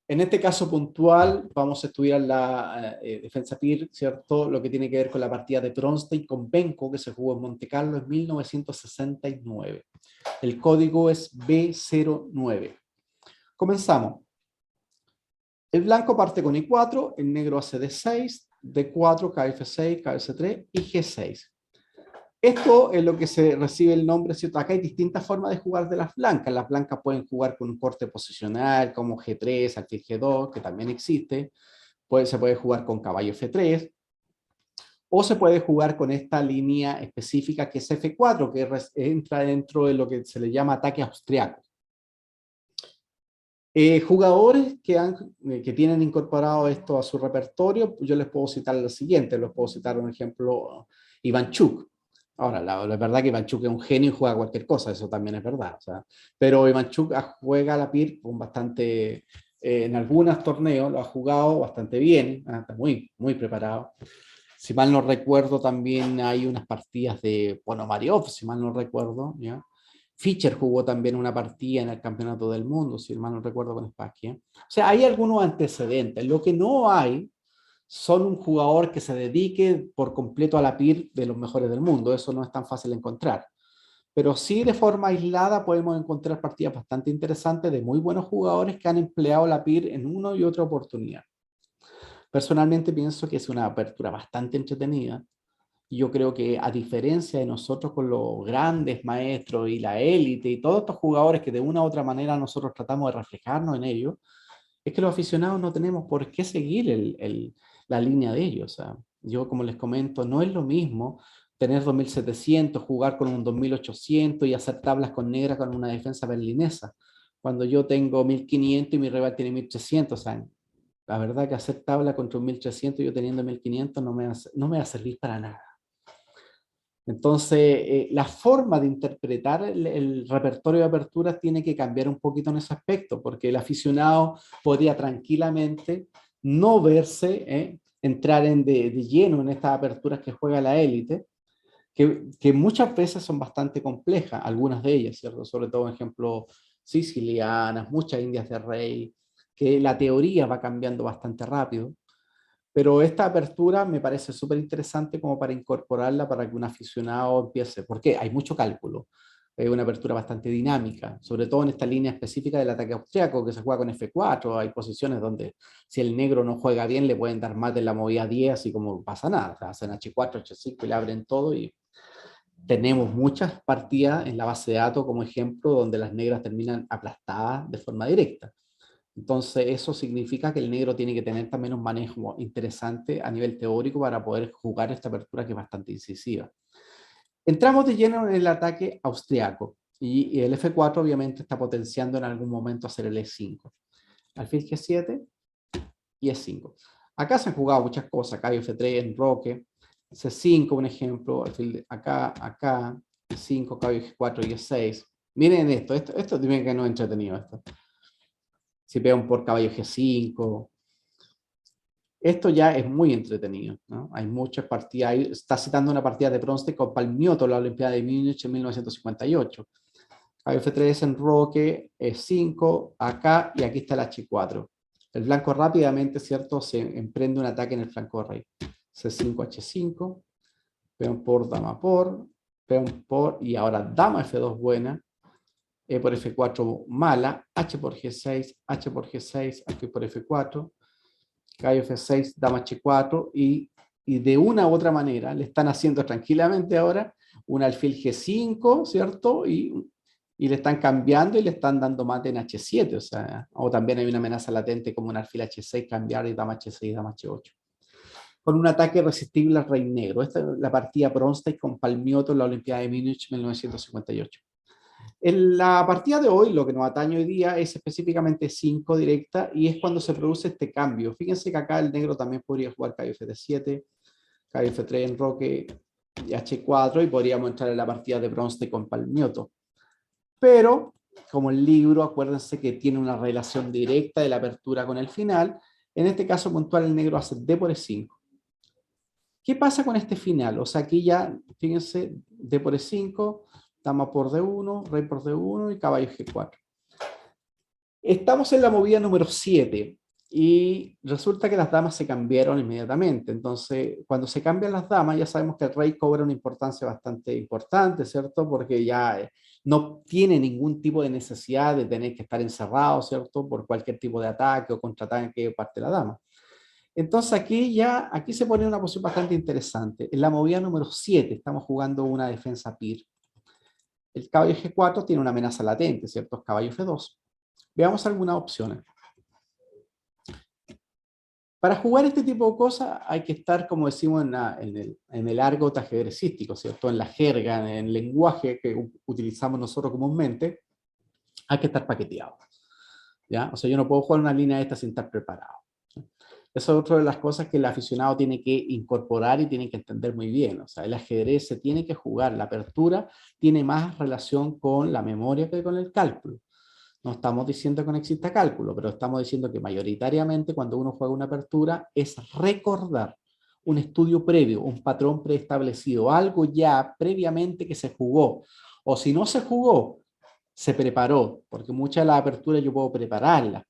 En este caso puntual vamos a estudiar la defensa PIR, ¿cierto? Lo que tiene que ver con la partida de Bronstein con Benko, que se jugó en Monte Carlo en 1969. El código es B09. Comenzamos. El blanco parte con I4, el negro hace D6, D4, KF6, KF3 y G6. Esto es lo que se recibe el nombre, ¿cierto? Acá hay distintas formas de jugar de las blancas. Las blancas pueden jugar con un corte posicional, como G3, alfil G2, que también existe. Se puede jugar con caballo F3, o se puede jugar con esta línea específica que es F4, que entra dentro de lo que se le llama ataque austriaco. Jugadores que tienen incorporado esto a su repertorio, yo les puedo citar lo siguiente, les puedo citar un ejemplo, Ivanchuk. Ahora, la verdad que Ivanchuk es un genio y juega cualquier cosa, eso también es verdad. O sea, pero Ivanchuk juega la PIR con bastante, en algunos torneos lo ha jugado bastante bien, está muy, muy preparado. Si mal no recuerdo, también hay unas partidas de Ponomariov, si mal no recuerdo, ¿ya? Fischer jugó también una partida en el Campeonato del Mundo, si mal no recuerdo, con Spassky. O sea, hay algunos antecedentes. Lo que no hay son un jugador que se dedique por completo a la PIR de los mejores del mundo. Eso no es tan fácil de encontrar. Pero sí, de forma aislada, podemos encontrar partidas bastante interesantes de muy buenos jugadores que han empleado la PIR en una y otra oportunidad. Personalmente pienso que es una apertura bastante entretenida. Y yo creo que a diferencia de nosotros con los grandes maestros y la élite y todos estos jugadores que de una u otra manera nosotros tratamos de reflejarnos en ellos, es que los aficionados no tenemos por qué seguir la línea de ellos. O sea, yo, como les comento, no es lo mismo tener 2700, jugar con un 2800 y hacer tablas con negra con una defensa berlinesa, cuando yo tengo 1500 y mi rival tiene 1300. O sea, la verdad que hacer tabla contra un 1300 yo teniendo 1500 no me va a servir para nada. Entonces, la forma de interpretar el repertorio de aperturas tiene que cambiar un poquito en ese aspecto, porque el aficionado podría tranquilamente no verse, entrar de lleno en estas aperturas que juega la élite, que muchas veces son bastante complejas, algunas de ellas, ¿cierto? Sobre todo, por ejemplo, sicilianas, muchas indias de rey, que la teoría va cambiando bastante rápido. Pero esta apertura me parece súper interesante como para incorporarla para que un aficionado empiece, porque hay mucho cálculo. Es una apertura bastante dinámica, sobre todo en esta línea específica del ataque austriaco que se juega con F4. Hay posiciones donde si el negro no juega bien le pueden dar mate en la movida 10, así como pasa nada. O sea, hacen H4, H5 y le abren todo, y tenemos muchas partidas en la base de datos como ejemplo donde las negras terminan aplastadas de forma directa. Entonces, eso significa que el negro tiene que tener también un manejo interesante a nivel teórico para poder jugar esta apertura que es bastante incisiva. Entramos de lleno en el ataque austriaco y el F4 obviamente está potenciando en algún momento hacer el E5. Alfil G7 y E5. Acá se han jugado muchas cosas, acá hay F3, enroque, C5 un ejemplo, alfil acá, acá, E5, caballo G4 y E6. Miren esto dime que no es entretenido esto. Si pegan por caballo G5, esto ya es muy entretenido, ¿no? Hay muchas partidas, está citando una partida de Bronstein con Palmiotto en la Olimpiada de Múnich en 1958. F3 en Roque, E5, acá y aquí está el H4. El blanco rápidamente, ¿cierto? Se emprende un ataque en el flanco rey. C5, H5, peón por, dama por, peón por, y ahora dama F2 buena, E por F4 mala, H por G6, H por G6, aquí por F4, caballo F6, dama H4, y de una u otra manera le están haciendo tranquilamente ahora un alfil G5, ¿cierto? Y le están cambiando y le están dando mate en H7, o sea, o también hay una amenaza latente como un alfil H6, cambiar y dama H6, dama H8. Con un ataque irresistible al rey negro. Esta es la partida Bronstein con Palmiotto en la Olimpiada de Múnich 1958. En la partida de hoy, lo que nos atañe hoy día es específicamente 5 directa y es cuando se produce este cambio. Fíjense que acá el negro también podría jugar caballo F7, caballo F3 en roque y H4 y podríamos entrar en la partida de bronce con Palmiotto. Pero, como el libro, acuérdense que tiene una relación directa de la apertura con el final. En este caso puntual el negro hace D por E5. ¿Qué pasa con este final? O sea, aquí ya, fíjense, D por E5, dama por D1, rey por D1 y caballo G4. Estamos en la movida número 7 y resulta que las damas se cambiaron inmediatamente. Entonces, cuando se cambian las damas, ya sabemos que el rey cobra una importancia bastante importante, ¿cierto? Porque ya no tiene ningún tipo de necesidad de tener que estar encerrado, ¿cierto? Por cualquier tipo de ataque o contraataque de parte de la dama. Entonces aquí se pone una posición bastante interesante. En la movida número 7 estamos jugando una defensa PIR. El caballo G4 tiene una amenaza latente, ¿cierto? Es caballo F2. Veamos algunas opciones. Para jugar este tipo de cosas hay que estar, como decimos, en el argot ajedrecístico, ¿cierto? En la jerga, en el lenguaje que utilizamos nosotros comúnmente, hay que estar paqueteado, ¿ya? O sea, yo no puedo jugar una línea de esta sin estar preparado. Eso es otra de las cosas que el aficionado tiene que incorporar y tiene que entender muy bien. O sea, el ajedrez se tiene que jugar, la apertura tiene más relación con la memoria que con el cálculo. No estamos diciendo que no exista cálculo, pero estamos diciendo que mayoritariamente cuando uno juega una apertura es recordar un estudio previo, un patrón preestablecido, algo ya previamente que se jugó. O si no se jugó, se preparó, porque muchas de las aperturas yo puedo prepararlas.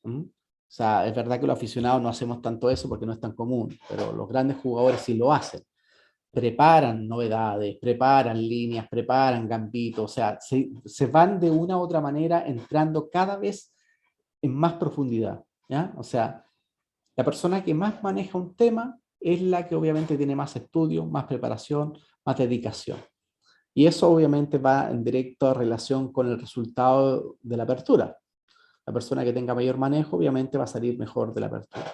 ¿Mm? O sea, es verdad que los aficionados no hacemos tanto eso porque no es tan común, pero los grandes jugadores sí lo hacen. Preparan novedades, preparan líneas, preparan gambitos, o sea, se van de una u otra manera entrando cada vez en más profundidad, ¿ya? O sea, la persona que más maneja un tema es la que obviamente tiene más estudio, más preparación, más dedicación. Y eso obviamente va en directa relación con el resultado de la apertura. La persona que tenga mayor manejo obviamente va a salir mejor de la apertura.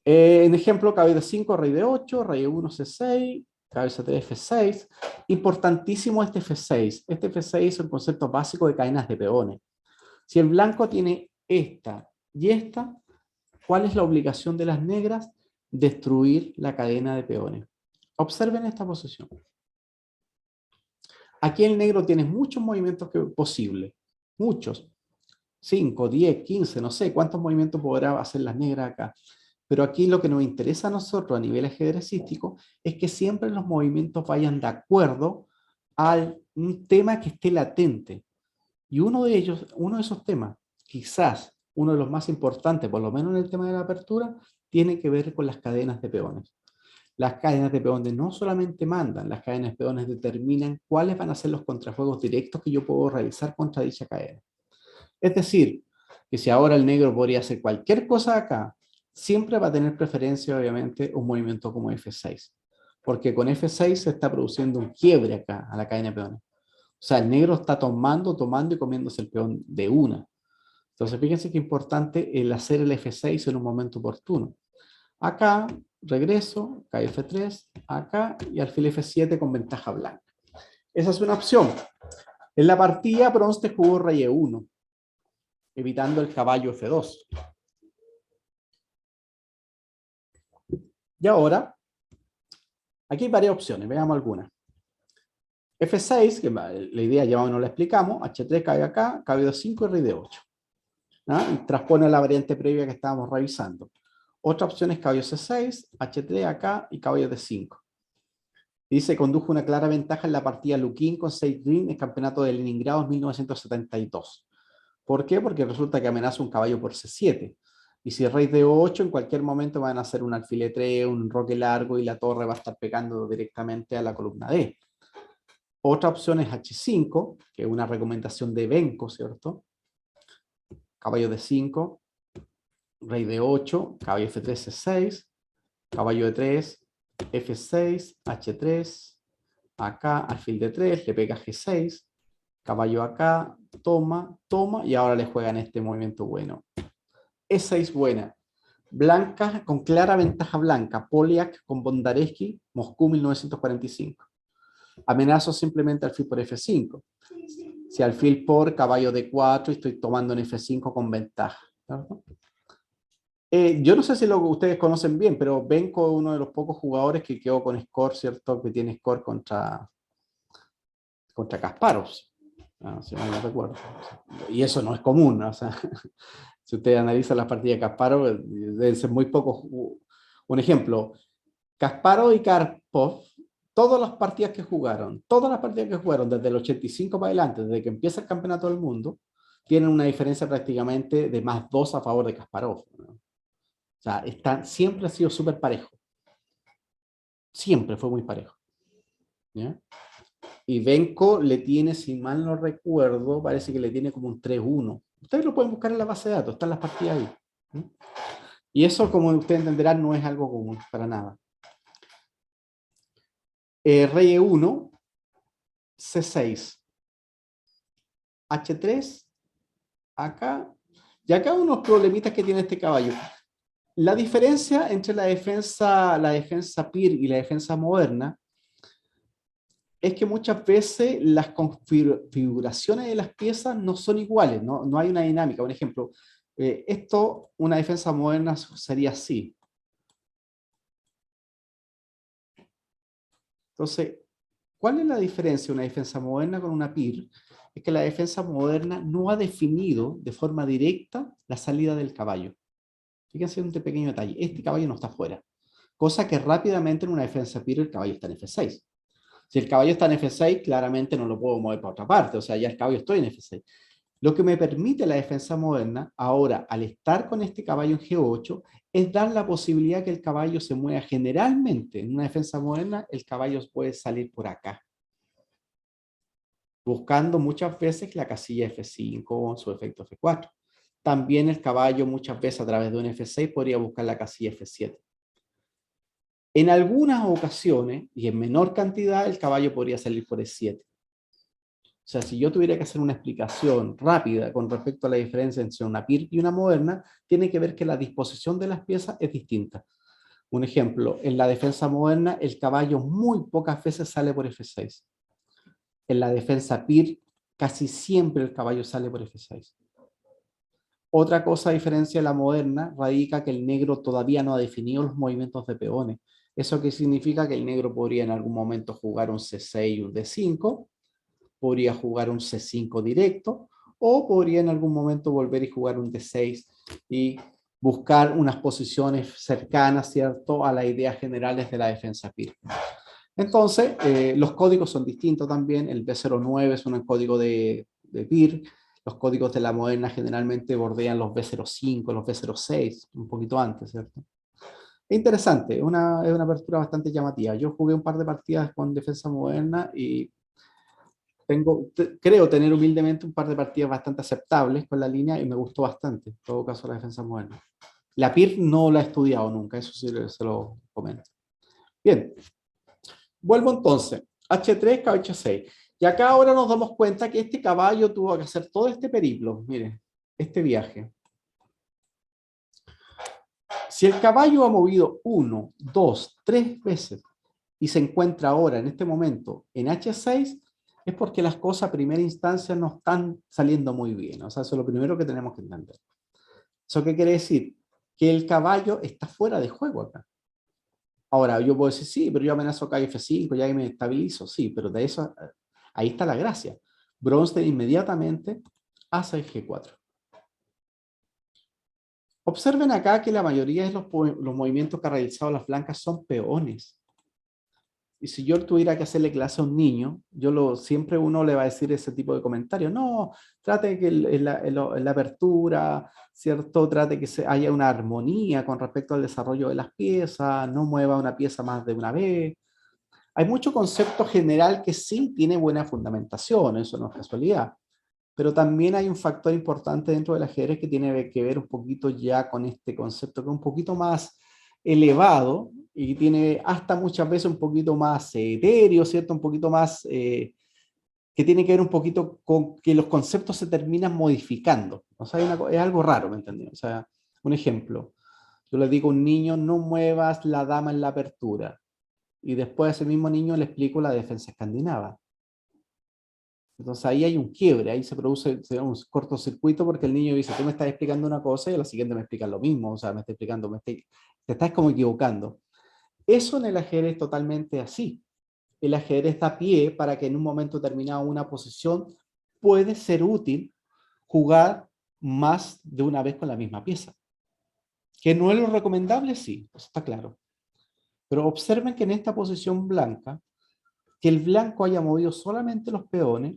En ejemplo, caballo de 5, rey de 8, rey de 1, C6, cabeza de F6. Importantísimo este F6. Este F6 es un concepto básico de cadenas de peones. Si el blanco tiene esta y esta, ¿cuál es la obligación de las negras? Destruir la cadena de peones. Observen esta posición. Aquí el negro tiene muchos movimientos posibles. Muchos. 5, 10, 15, no sé cuántos movimientos podrá hacer las negras acá. Pero aquí lo que nos interesa a nosotros a nivel ajedrecístico es que siempre los movimientos vayan de acuerdo a un tema que esté latente. Y uno de ellos, uno de esos temas, quizás uno de los más importantes, por lo menos en el tema de la apertura, tiene que ver con las cadenas de peones. Las cadenas de peones no solamente mandan, las cadenas de peones determinan cuáles van a ser los contrajuegos directos que yo puedo realizar contra dicha cadena. Es decir, que si ahora el negro podría hacer cualquier cosa acá, siempre va a tener preferencia, obviamente, un movimiento como F6. Porque con F6 se está produciendo un quiebre acá a la cadena de peones. O sea, el negro está tomando y comiéndose el peón de una. Entonces, fíjense qué importante el hacer el F6 en un momento oportuno. Acá, regreso, cae F3, acá, y alfil F7 con ventaja blanca. Esa es una opción. En la partida, Bronze jugó rey E1, evitando el caballo F2. Y ahora, aquí hay varias opciones, veamos algunas. F6, que la idea ya no la explicamos, H3 cae acá, caballo de 5 y rey de 8. ¿Ah? Y transpone la variante previa que estábamos revisando. Otra opción es caballo C6, H3 acá y caballo de 5. Y se condujo una clara ventaja en la partida Lukin con 6 Green en el campeonato de Leningrado en 1972. ¿Por qué? Porque resulta que amenaza un caballo por C7. Y si rey de 8, en cualquier momento van a hacer un alfil E3, un roque largo y la torre va a estar pegando directamente a la columna D. Otra opción es H5, que es una recomendación de Benko, ¿cierto? Caballo de 5, rey de 8, caballo F3, C6, caballo de 3, F6, H3, acá, alfil de 3, le pega G6, caballo acá, toma, toma, y ahora le juegan este movimiento bueno. E6 buena. Blanca con clara ventaja blanca. Poliak con Bondareski, Moscú 1945. Amenazo simplemente alfil por F5. Si alfil por caballo D4 y estoy tomando en F5 con ventaja. Yo no sé si ustedes conocen bien, pero Benko es uno de los pocos jugadores que quedó con score, ¿cierto? Que tiene score contra Kasparov. Si mal no recuerdo. Y eso no es común, ¿no? O sea, si ustedes analizan las partidas de Kasparov, deben ser muy pocos. Un ejemplo, Kasparov y Karpov, todas las partidas que jugaron, desde el 85 para adelante, desde que empieza el campeonato del mundo, tienen una diferencia prácticamente de +2 a favor de Kasparov, ¿no? O sea, siempre ha sido súper parejo. Siempre fue muy parejo, ¿ya? Y Benko le tiene, si mal no recuerdo, parece que le tiene como un 3-1. Ustedes lo pueden buscar en la base de datos, están las partidas ahí, ¿no? Y eso, como ustedes entenderán, no es algo común, para nada. Rey E1, C6, H3, acá, y acá unos problemitas que tiene este caballo. La diferencia entre la defensa PIR y la defensa moderna es que muchas veces las configuraciones de las piezas no son iguales, no hay una dinámica. Por ejemplo, una defensa moderna sería así. Entonces, ¿cuál es la diferencia de una defensa moderna con una PIR? Es que la defensa moderna no ha definido de forma directa la salida del caballo. Fíjense un pequeño detalle, este caballo no está fuera. Cosa que rápidamente en una defensa PIR el caballo está en F6. Si el caballo está en F6, claramente no lo puedo mover para otra parte, o sea, ya el caballo estoy en F6. Lo que me permite la defensa moderna, ahora, al estar con este caballo en G8, es dar la posibilidad que el caballo se mueva generalmente. En una defensa moderna, el caballo puede salir por acá, buscando muchas veces la casilla F5 con su efecto F4. También el caballo muchas veces a través de un F6 podría buscar la casilla F7. En algunas ocasiones, y en menor cantidad, el caballo podría salir por E7. O sea, si yo tuviera que hacer una explicación rápida con respecto a la diferencia entre una PIR y una moderna, tiene que ver que la disposición de las piezas es distinta. Un ejemplo, en la defensa moderna, el caballo muy pocas veces sale por F6. En la defensa PIR, casi siempre el caballo sale por F6. Otra cosa a diferencia de la moderna radica que el negro todavía no ha definido los movimientos de peones. ¿Eso qué significa? Que el negro podría en algún momento jugar un C6 y un D5, podría jugar un C5 directo, o podría en algún momento volver y jugar un D6 y buscar unas posiciones cercanas, ¿cierto?, a las ideas generales de la defensa PIR. Entonces, los códigos son distintos también. El B09 es un código de PIR. Los códigos de la moderna generalmente bordean los B05, los B06, un poquito antes, ¿cierto? Es interesante, es una apertura bastante llamativa. Yo jugué un par de partidas con defensa moderna y creo tener humildemente un par de partidas bastante aceptables con la línea y me gustó bastante, en todo caso, la defensa moderna. La PIR no la he estudiado nunca, eso sí se lo comento. Bien, vuelvo entonces. H3, caballo H6. Y acá ahora nos damos cuenta que este caballo tuvo que hacer todo este periplo, miren, este viaje. Si el caballo ha movido 1, 2, 3 veces y se encuentra ahora, en este momento, en H6, es porque las cosas a primera instancia no están saliendo muy bien. O sea, eso es lo primero que tenemos que entender. ¿Eso qué quiere decir? Que el caballo está fuera de juego acá. Ahora, yo puedo decir, sí, pero yo amenazo caballo F5, ya ahí me estabilizo. Sí, pero de eso, ahí está la gracia. Bronstein inmediatamente hace el G4. Observen acá que la mayoría de los movimientos que ha realizado las blancas son peones. Y si yo tuviera que hacerle clase a un niño, siempre uno le va a decir ese tipo de comentarios. No, trate que en la apertura, ¿cierto? Trate que haya una armonía con respecto al desarrollo de las piezas, no mueva una pieza más de una vez. Hay mucho concepto general que sí tiene buena fundamentación, eso no es casualidad. Pero también hay un factor importante dentro del ajedrez que tiene que ver un poquito ya con este concepto, que es un poquito más elevado y tiene hasta muchas veces un poquito más etéreo, ¿cierto? Un poquito más, que tiene que ver un poquito con que los conceptos se terminan modificando. O sea, es algo raro, ¿me entiendes? O sea, un ejemplo, yo le digo a un niño, no muevas la dama en la apertura, y después a ese mismo niño le explico la defensa escandinava. Entonces ahí hay un quiebre, ahí se produce un cortocircuito porque el niño dice, tú me estás explicando una cosa y a la siguiente me explicas lo mismo, o sea, me está explicando, te estás como equivocando. Eso en el ajedrez es totalmente así. El ajedrez da pie para que en un momento determinado una posición puede ser útil jugar más de una vez con la misma pieza. Que no es lo recomendable, sí, eso está claro. Pero observen que en esta posición blanca, que el blanco haya movido solamente los peones,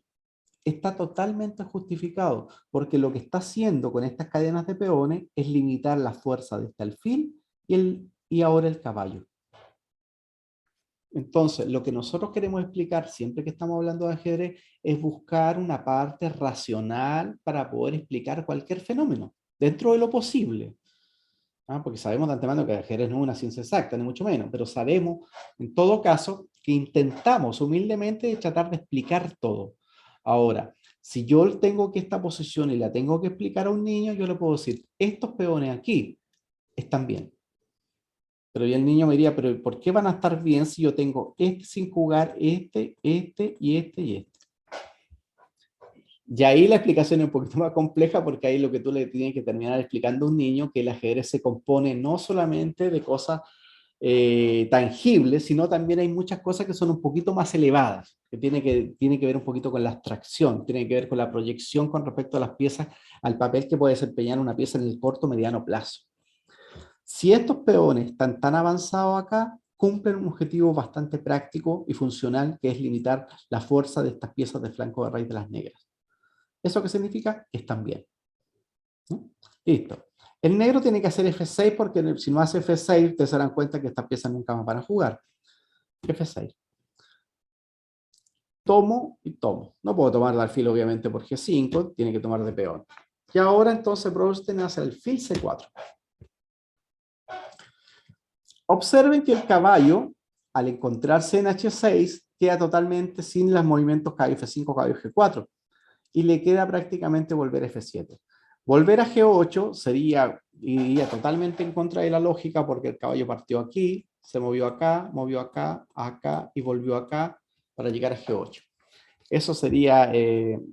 está totalmente justificado, porque lo que está haciendo con estas cadenas de peones es limitar la fuerza de este alfil y ahora el caballo. Entonces, lo que nosotros queremos explicar siempre que estamos hablando de ajedrez es buscar una parte racional para poder explicar cualquier fenómeno, dentro de lo posible. Porque sabemos de antemano que el ajedrez no es una ciencia exacta, ni mucho menos, pero sabemos, en todo caso, que intentamos humildemente tratar de explicar todo. Ahora, si yo tengo que esta posición y la tengo que explicar a un niño, yo le puedo decir, estos peones aquí están bien. Pero ya el niño me diría, pero ¿por qué van a estar bien si yo tengo este sin jugar, este y este? Y ahí la explicación es un poquito más compleja porque ahí lo que tú le tienes que terminar explicando a un niño que el ajedrez se compone no solamente de cosas tangibles, sino también hay muchas cosas que son un poquito más elevadas, que tiene que ver un poquito con la abstracción, tiene que ver con la proyección con respecto a las piezas, al papel que puede desempeñar una pieza en el corto o mediano plazo. Si estos peones están tan avanzados acá, cumplen un objetivo bastante práctico y funcional, que es limitar la fuerza de estas piezas de flanco de raíz de las negras. ¿Eso qué significa? Que están bien, ¿no? Listo. El negro tiene que hacer F6 porque si no hace F6, ustedes se darán cuenta que estas piezas nunca van para jugar. F6. Tomo y tomo. No puedo tomar el alfil obviamente por G5, tiene que tomar de peón. Y ahora entonces Brownstein hace el alfil C4. Observen que el caballo, al encontrarse en H6, queda totalmente sin los movimientos caballo F5, caballo G4. Y le queda prácticamente volver a F7. Volver a G8 iría totalmente en contra de la lógica porque el caballo partió aquí, se movió acá, acá y volvió acá para llegar a G8. Eso sería,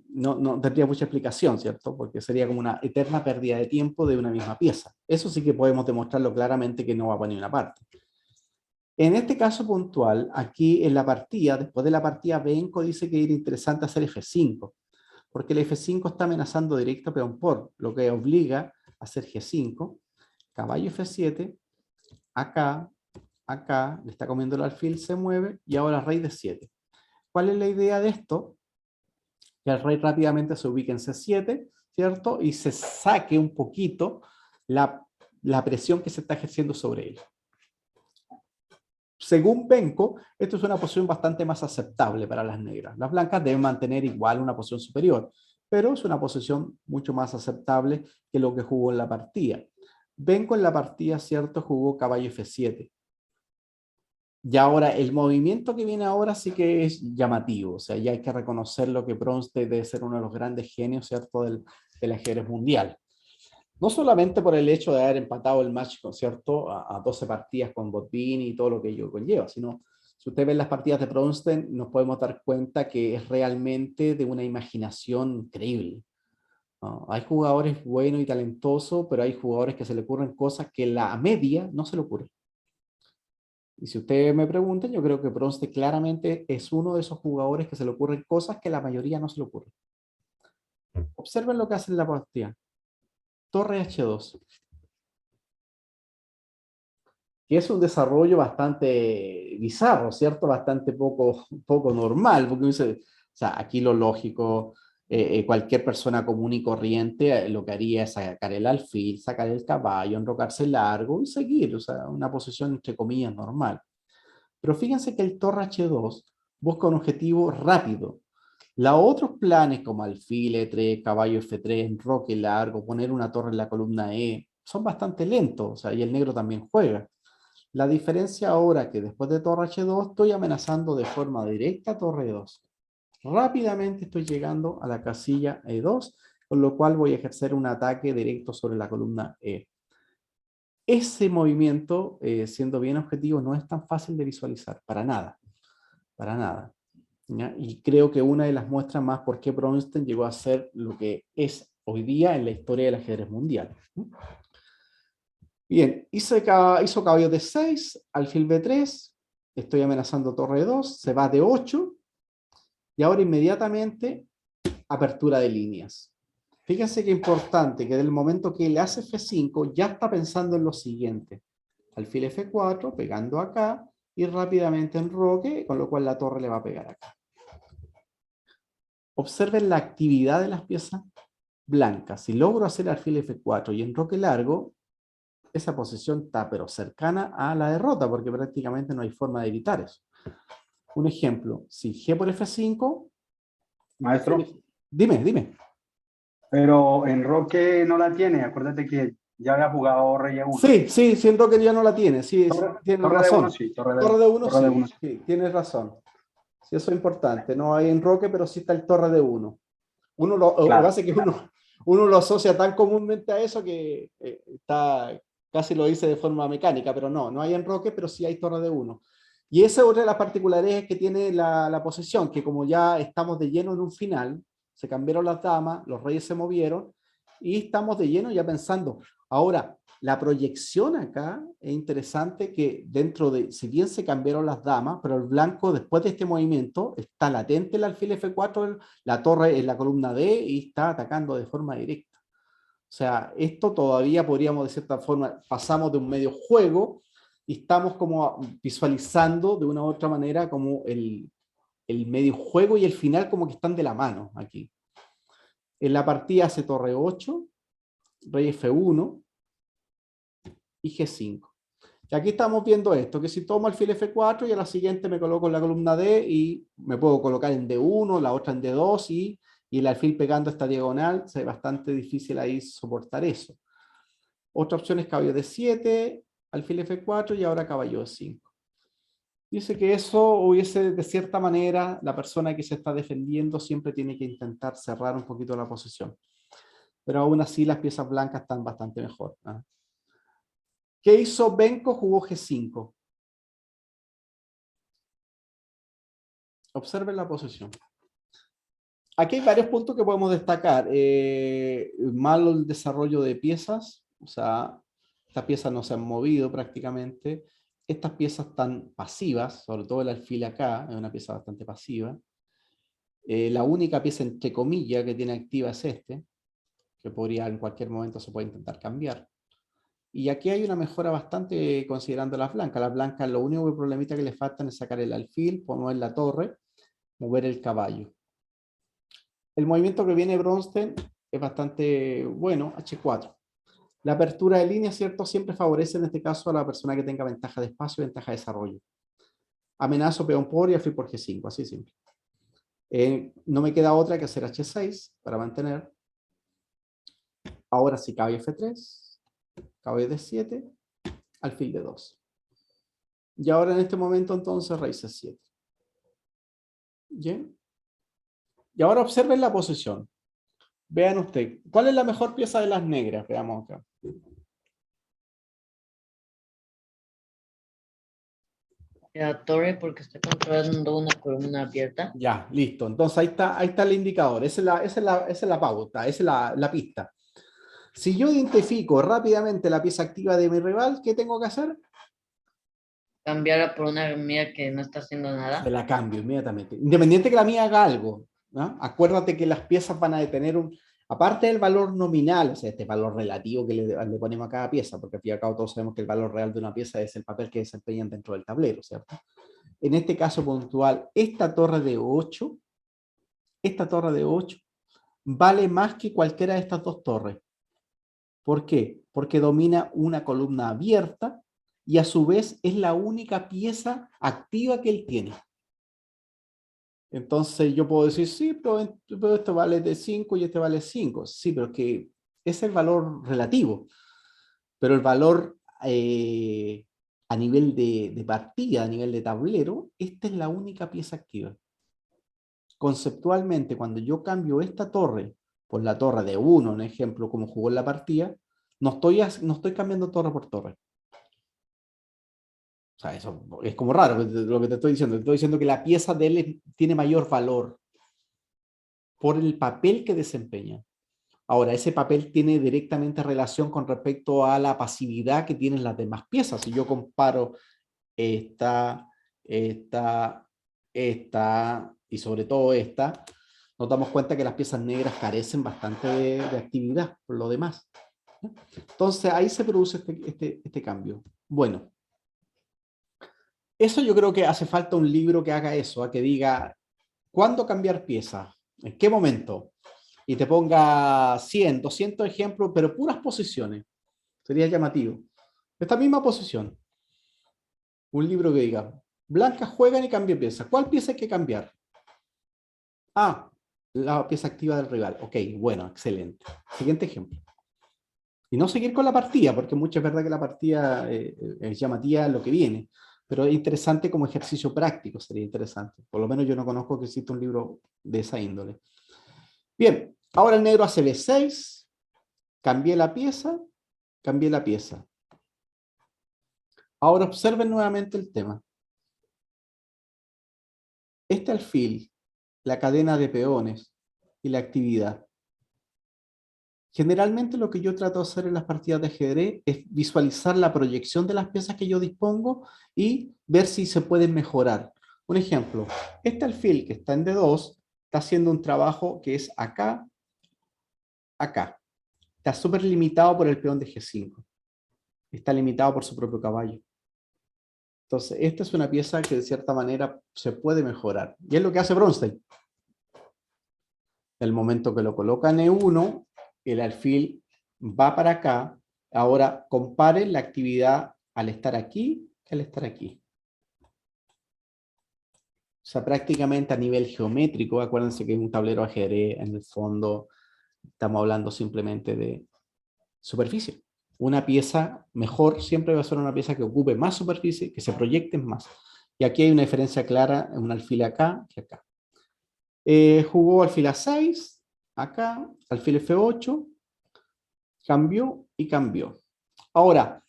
no tendría mucha explicación, ¿cierto? Porque sería como una eterna pérdida de tiempo de una misma pieza. Eso sí que podemos demostrarlo claramente que no va a poner una parte. En este caso puntual, aquí en la partida, después de la partida, Benko dice que era interesante hacer F5, porque el F5 está amenazando directo a peón por, lo que obliga a hacer G5, caballo F7, acá, le está comiendo el alfil, se mueve, y ahora rey de 7. ¿Cuál es la idea de esto? Que el rey rápidamente se ubique en C7, ¿cierto? Y se saque un poquito la presión que se está ejerciendo sobre él. Según Benko, esto es una posición bastante más aceptable para las negras. Las blancas deben mantener igual una posición superior, pero es una posición mucho más aceptable que lo que jugó en la partida. Benko en la partida, cierto, jugó caballo F7. Y ahora, el movimiento que viene ahora sí que es llamativo. O sea, ya hay que reconocer lo que Bronstein debe ser uno de los grandes genios, cierto, del ajedrez mundial. No solamente por el hecho de haber empatado el match, ¿cierto?, a 12 partidas con Botvinnik y todo lo que ello conlleva, sino si usted ve las partidas de Bronstein, nos podemos dar cuenta que es realmente de una imaginación increíble, ¿no? Hay jugadores buenos y talentosos, pero hay jugadores que se le ocurren cosas que la media no se le ocurre. Y si ustedes me preguntan, yo creo que Bronstein claramente es uno de esos jugadores que se le ocurren cosas que la mayoría no se le ocurren. Observen lo que hace en la partida. Torre H2. Que es un desarrollo bastante bizarro, ¿cierto? Bastante poco normal, porque dice, o sea, aquí lo lógico, cualquier persona común y corriente lo que haría es sacar el alfil, sacar el caballo, enrocarse largo y seguir, o sea, una posición entre comillas normal. Pero fíjense que el torre H2 busca un objetivo rápido. Los otros planes como alfil E3, caballo F3, enroque largo, poner una torre en la columna E, son bastante lentos, o sea, y el negro también juega. La diferencia ahora es que después de torre H2 estoy amenazando de forma directa torre 2. Rápidamente estoy llegando a la casilla E2, con lo cual voy a ejercer un ataque directo sobre la columna E. Ese movimiento, siendo bien objetivo, no es tan fácil de visualizar, para nada, para nada. ¿Ya? Y creo que una de las muestras más por qué Bronstein llegó a ser lo que es hoy día en la historia del ajedrez mundial. Bien, hizo caballo D6, alfil B3, estoy amenazando torre 2, se va de 8, y ahora inmediatamente apertura de líneas. Fíjense qué importante, que del momento que le hace F5, ya está pensando en lo siguiente. Alfil F4, pegando acá, y rápidamente enroque, con lo cual la torre le va a pegar acá. Observen la actividad de las piezas blancas. Si logro hacer alfil F4 y enroque largo, esa posición está pero cercana a la derrota, porque prácticamente no hay forma de evitar eso. Un ejemplo, si G por F5... Maestro, Dime. pero Enroque no la tiene. Acuérdate que ya había jugado Rey E1. Sí, siento que ya no la tiene. Sí, tienes Torre de 1 razón. sí. Torre de 1 Torre de 1 sí, sí. sí, tienes razón. Sí, eso es importante. No hay enroque, pero sí está el torre de 1. Lo que Claro. pasa es que uno lo asocia tan comúnmente a eso que casi lo dice de forma mecánica, pero no hay enroque, pero sí hay torre de 1. Y esa es otra de las particularidades que tiene la posesión, que como ya estamos de lleno en un final, se cambiaron las damas, los reyes se movieron, y estamos de lleno ya pensando. Ahora, la proyección acá es interesante que dentro de, si bien se cambiaron las damas, pero el blanco después de este movimiento está latente el alfil F4, la torre en la columna D y está atacando de forma directa. O sea, esto todavía podríamos de cierta forma, pasamos de un medio juego y estamos como visualizando de una u otra manera como el medio juego y el final como que están de la mano aquí. En la partida hace torre 8, rey F1 y G5. Y aquí estamos viendo esto, que si tomo alfil F4 y a la siguiente me coloco en la columna D y me puedo colocar en D1, la otra en D2 y el alfil pegando esta diagonal, es bastante difícil ahí soportar eso. Otra opción es caballo D7, alfil F4 y ahora caballo D5. Dice que eso hubiese, de cierta manera, la persona que se está defendiendo siempre tiene que intentar cerrar un poquito la posición. Pero aún así las piezas blancas están bastante mejor, ¿eh? ¿Qué hizo Benko? Jugó G5. Observen la posición. Aquí hay varios puntos que podemos destacar. Malo el desarrollo de piezas, o sea, estas piezas no se han movido prácticamente. Estas piezas están pasivas, sobre todo el alfil acá, es una pieza bastante pasiva. La única pieza, entre comillas, que tiene activa es este, que podría en cualquier momento se puede intentar cambiar. Y aquí hay una mejora bastante considerando las blancas. Las blancas lo único problemita que les faltan es sacar el alfil, mover la torre, mover el caballo. El movimiento que viene Bronstein es bastante bueno, H4. La apertura de línea, ¿cierto? Siempre favorece en este caso a la persona que tenga ventaja de espacio y ventaja de desarrollo. Amenazo peón por y alfil por G5, así simple. No me queda otra que hacer H6 para mantener. Ahora sí, caballo F3, caballo D7, alfil D2. Y ahora en este momento entonces rey C7. ¿Bien? Y ahora observen la posición. Vean usted, ¿cuál es la mejor pieza de las negras? Veamos acá. La torre porque está controlando una columna abierta. Ya, listo. Entonces ahí está el indicador. Esa es la pauta, esa es la pista. Si yo identifico rápidamente la pieza activa de mi rival, ¿qué tengo que hacer? Cambiarla por una mía que no está haciendo Se nada. la cambio inmediatamente. Independiente que la mía haga algo, ¿no? Acuérdate que las piezas van a tener aparte del valor nominal, o sea, este valor relativo que le ponemos a cada pieza, porque al fin y al cabo todos sabemos que el valor real de una pieza es el papel que desempeñan dentro del tablero, ¿cierto? En este caso puntual, esta torre de 8 vale más que cualquiera de estas dos torres. ¿Por qué? Porque domina una columna abierta y a su vez es la única pieza activa que él tiene. Entonces yo puedo decir, sí, pero esto vale de 5 y este vale 5. Sí, pero es que es el valor relativo. Pero el valor a nivel de partida, a nivel de tablero, esta es la única pieza activa. Conceptualmente, cuando yo cambio esta torre por la torre de 1, un ejemplo, como jugó en la partida, no estoy cambiando torre por torre. O sea, eso es como raro lo que te estoy diciendo. Te estoy diciendo que la pieza de él tiene mayor valor por el papel que desempeña. Ahora, ese papel tiene directamente relación con respecto a la pasividad que tienen las demás piezas. Si yo comparo esta y sobre todo esta, nos damos cuenta que las piezas negras carecen bastante de actividad por lo demás. Entonces ahí se produce este cambio. Bueno, eso yo creo que hace falta un libro que haga eso, que diga, ¿cuándo cambiar piezas? ¿En qué momento? Y te ponga 100, 200 ejemplos, pero puras posiciones. Sería llamativo. Esta misma posición. Un libro que diga, blancas juegan y cambia pieza. ¿Cuál pieza hay que cambiar? Ah, la pieza activa del rival. Ok, bueno, excelente. Siguiente ejemplo. Y no seguir con la partida, porque mucho es verdad que la partida es llamativa lo que viene, pero es interesante como ejercicio práctico, sería interesante. Por lo menos yo no conozco que exista un libro de esa índole. Bien, ahora el negro hace B6, cambié la pieza, cambié la pieza. Ahora observen nuevamente el tema. Este alfil, la cadena de peones y la actividad. Generalmente lo que yo trato de hacer en las partidas de ajedrez es visualizar la proyección de las piezas que yo dispongo y ver si se pueden mejorar. Un ejemplo, este alfil que está en D2 está haciendo un trabajo que es acá, acá. Está súper limitado por el peón de G5. Está limitado por su propio caballo. Entonces, esta es una pieza que de cierta manera se puede mejorar. Y es lo que hace Bronstein. El momento que lo coloca en E1, el alfil va para acá. Ahora comparen la actividad al estar aquí y al estar aquí. O sea, prácticamente a nivel geométrico, acuérdense que es un tablero ajedrez, en el fondo estamos hablando simplemente de superficie. Una pieza mejor siempre va a ser una pieza que ocupe más superficie, que se proyecte más. Y aquí hay una diferencia clara, un alfil acá que acá. Jugó alfil A6, acá, alfil F8, cambió y cambió. Ahora,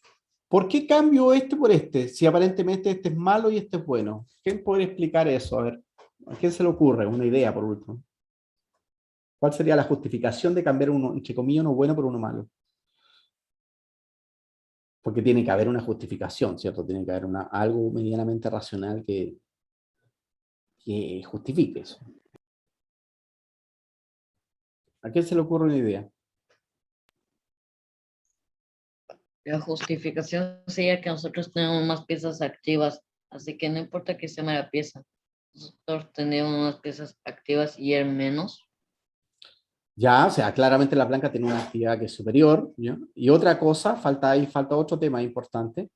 ¿por qué cambio este por este? Si aparentemente este es malo y este es bueno. ¿Quién puede explicar eso? A ver, ¿a quién se le ocurre? Una idea, por último. ¿Cuál sería la justificación de cambiar uno, entre comillas, uno bueno por uno malo? Porque tiene que haber una justificación, ¿cierto? Tiene que haber algo medianamente racional que justifique eso. ¿A quién se le ocurre una idea? La justificación sería que nosotros tenemos más piezas activas, así que no importa que sea mala pieza. Nosotros tenemos más piezas activas y él menos. Ya, o sea, claramente la blanca tiene una actividad que es superior, ¿ya? Y otra cosa, falta otro tema importante,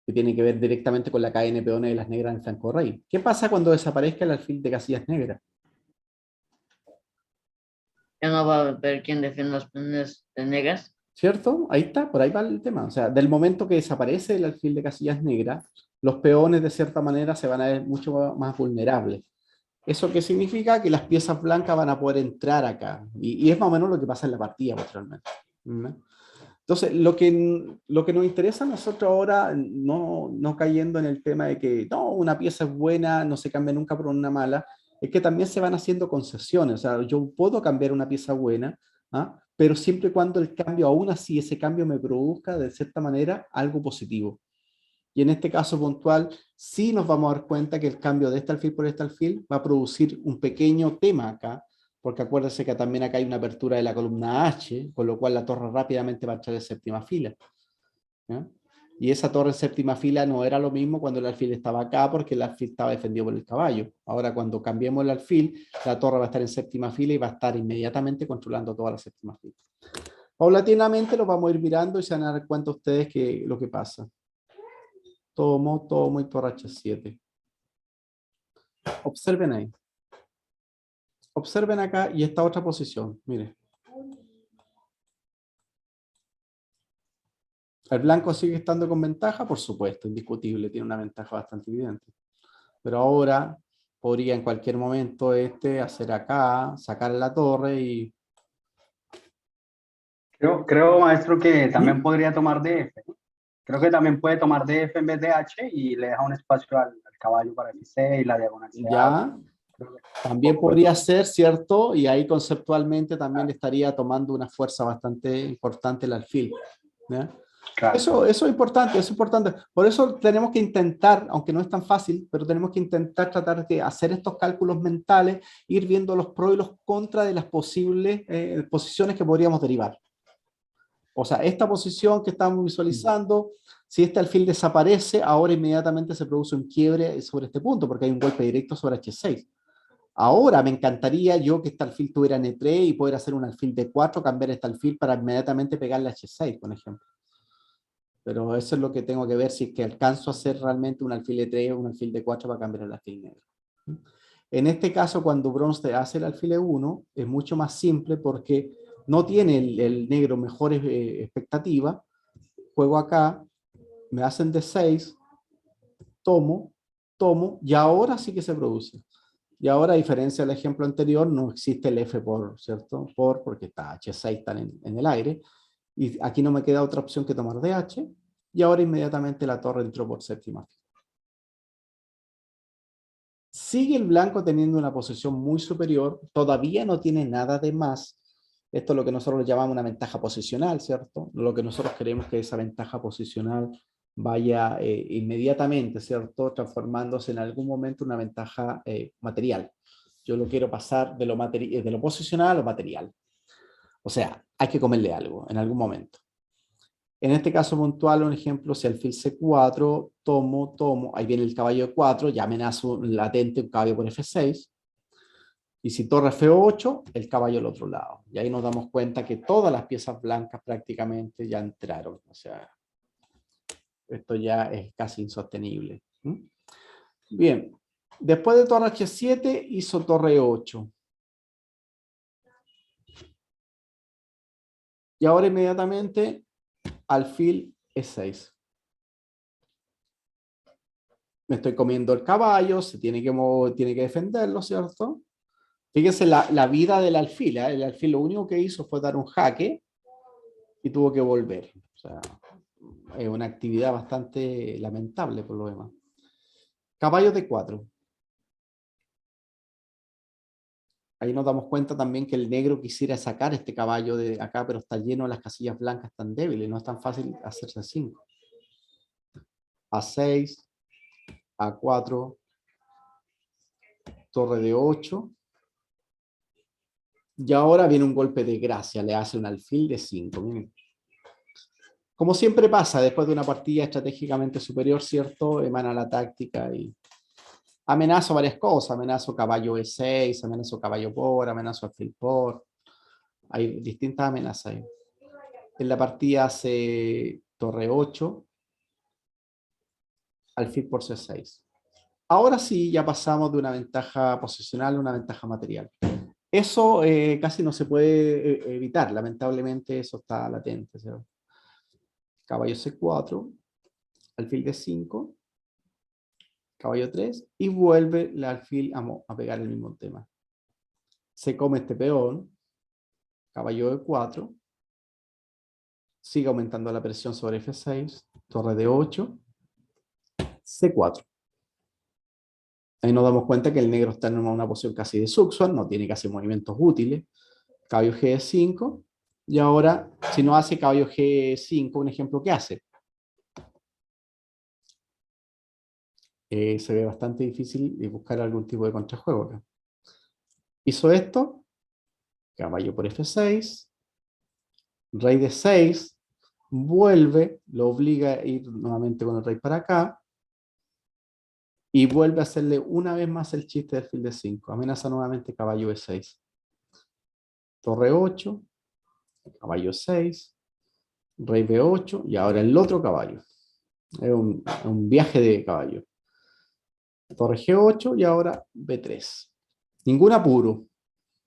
que tiene que ver directamente con la cadena de peones de las negras en flanco rey. ¿Qué pasa cuando desaparezca el alfil de casillas negras? Ya no va a haber quien defienda las peones de negras. ¿Cierto? Ahí está, por ahí va el tema. O sea, del momento que desaparece el alfil de casillas negras, los peones de cierta manera se van a ver mucho más vulnerables. ¿Eso qué significa? Que las piezas blancas van a poder entrar acá. Y es más o menos lo que pasa en la partida, posteriormente. ¿No? Entonces, lo que nos interesa a nosotros ahora, no cayendo en el tema de que no, una pieza es buena, no se cambia nunca por una mala, es que también se van haciendo concesiones. O sea, yo puedo cambiar una pieza buena, ¿ah? Pero siempre y cuando el cambio, aún así, ese cambio me produzca de cierta manera algo positivo. Y en este caso puntual, sí nos vamos a dar cuenta que el cambio de este alfil por este alfil va a producir un pequeño tema acá, porque acuérdense que también acá hay una apertura de la columna H, con lo cual la torre rápidamente va a entrar en séptima fila. ¿Ya? Y esa torre en séptima fila no era lo mismo cuando el alfil estaba acá, porque el alfil estaba defendido por el caballo. Ahora cuando cambiemos el alfil, la torre va a estar en séptima fila y va a estar inmediatamente controlando toda la séptima fila. Paulatinamente lo vamos a ir mirando y se van a dar cuenta ustedes que lo que pasa. Tomo y torre H7. Observen ahí. Observen acá y esta otra posición. Miren. ¿El blanco sigue estando con ventaja? Por supuesto, indiscutible, tiene una ventaja bastante evidente. Pero ahora podría en cualquier momento hacer acá, sacar la torre y... Creo, maestro, que también podría tomar DF, ¿no? Creo que también puede tomar DF en vez de H y le deja un espacio al caballo para que C y la diagonal se ya, también podría ser, ¿cierto? Y ahí conceptualmente también estaría tomando una fuerza bastante importante el alfil. ¿Ya? Claro. Eso es importante, es importante. Por eso tenemos que intentar, aunque no es tan fácil, pero tenemos que intentar tratar de hacer estos cálculos mentales, ir viendo los pros y los contras de las posibles posiciones que podríamos derivar. O sea, esta posición que estamos visualizando, si este alfil desaparece, ahora inmediatamente se produce un quiebre sobre este punto, porque hay un golpe directo sobre H6. Ahora me encantaría yo que este alfil tuviera N3 y poder hacer un alfil D4, cambiar este alfil para inmediatamente pegarle a H6, por ejemplo. Pero eso es lo que tengo que ver, si es que alcanzo a hacer realmente un alfil E3 o un alfil D4 para cambiar el alfil negro. En este caso, cuando Bronze hace el alfil E1, es mucho más simple porque no tiene el negro mejores expectativas. Juego acá, me hacen D6, tomo, y ahora sí que se produce. Y ahora, a diferencia del ejemplo anterior, no existe el F por, ¿cierto? Porque está H6 está en el aire. Y aquí no me queda otra opción que tomar DH. Y ahora inmediatamente la torre entró por séptima fila. Sigue el blanco teniendo una posición muy superior. Todavía no tiene nada de más. Esto es lo que nosotros llamamos una ventaja posicional, ¿cierto? Lo que nosotros queremos que esa ventaja posicional vaya inmediatamente, ¿cierto? Transformándose en algún momento una ventaja material. Yo lo quiero pasar de lo posicional a lo material. O sea, hay que comerle algo en algún momento. En este caso puntual, un ejemplo, si alfil C4, tomo, ahí viene el caballo E4, ya amenazo latente un caballo por F6. Y si torre F8, el caballo al otro lado. Y ahí nos damos cuenta que todas las piezas blancas prácticamente ya entraron. O sea, esto ya es casi insostenible. Bien, después de torre H7 hizo torre E8. Y ahora inmediatamente alfil E6. Me estoy comiendo el caballo, se tiene que defenderlo, ¿cierto? Fíjense la vida del alfil. El alfil lo único que hizo fue dar un jaque y tuvo que volver. O sea, es una actividad bastante lamentable por lo demás. Caballo D4. Ahí nos damos cuenta también que el negro quisiera sacar este caballo de acá, pero está lleno de las casillas blancas tan débiles. No es tan fácil hacerse 5. A6, A4, torre de 8. Y ahora viene un golpe de gracia, le hace un alfil de 5. Miren. Como siempre pasa, después de una partida estratégicamente superior, ¿cierto? Emana la táctica y amenazo varias cosas. Amenazo caballo E6, amenazo caballo por, amenazo alfil por. Hay distintas amenazas ahí. En la partida hace torre 8, alfil por C6. Ahora sí, ya pasamos de una ventaja posicional a una ventaja material. Eso casi no se puede evitar, lamentablemente eso está latente, ¿cierto? Caballo C4, alfil D5, caballo 3, y vuelve el alfil a pegar el mismo tema. Se come este peón, caballo E4, sigue aumentando la presión sobre F6, torre D8, C4. Ahí nos damos cuenta que el negro está en una posición casi de Suxuan, no tiene casi movimientos útiles. Caballo G5, y ahora, si no hace caballo G5, un ejemplo, ¿qué hace? Se ve bastante difícil de buscar algún tipo de contrajuego acá. Hizo esto, caballo por F6, rey de 6, vuelve, lo obliga a ir nuevamente con el rey para acá, y vuelve a hacerle una vez más el chiste del alfil de 5. Amenaza nuevamente caballo E6. Torre 8, caballo 6, rey B8, y ahora el otro caballo. Es un viaje de caballo. Torre G8 y ahora B3. Ningún apuro.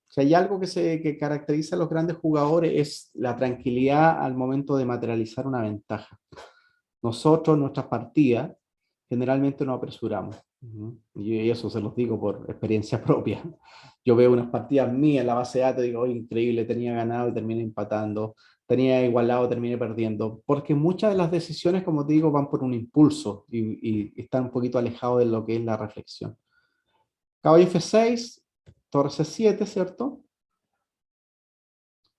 Si hay algo que caracteriza a los grandes jugadores es la tranquilidad al momento de materializar una ventaja. Nosotros, nuestras partidas, generalmente nos apresuramos. Y eso se los digo por experiencia propia. Yo veo unas partidas mías en la base de datos y digo, oh, increíble, tenía ganado y terminé empatando. Tenía igualado, terminé perdiendo. Porque muchas de las decisiones, como te digo, van por un impulso y están un poquito alejados de lo que es la reflexión. Caballo F6, torre C7, ¿cierto?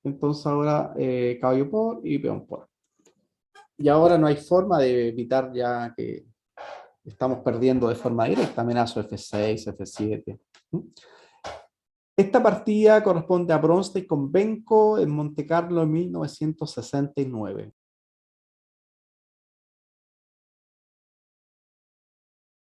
Entonces ahora caballo por y peón por. Y ahora no hay forma de evitar ya que estamos perdiendo de forma directa. Amenazo F6, F7. Esta partida corresponde a Bronstein con Benko en Monte Carlo en 1969.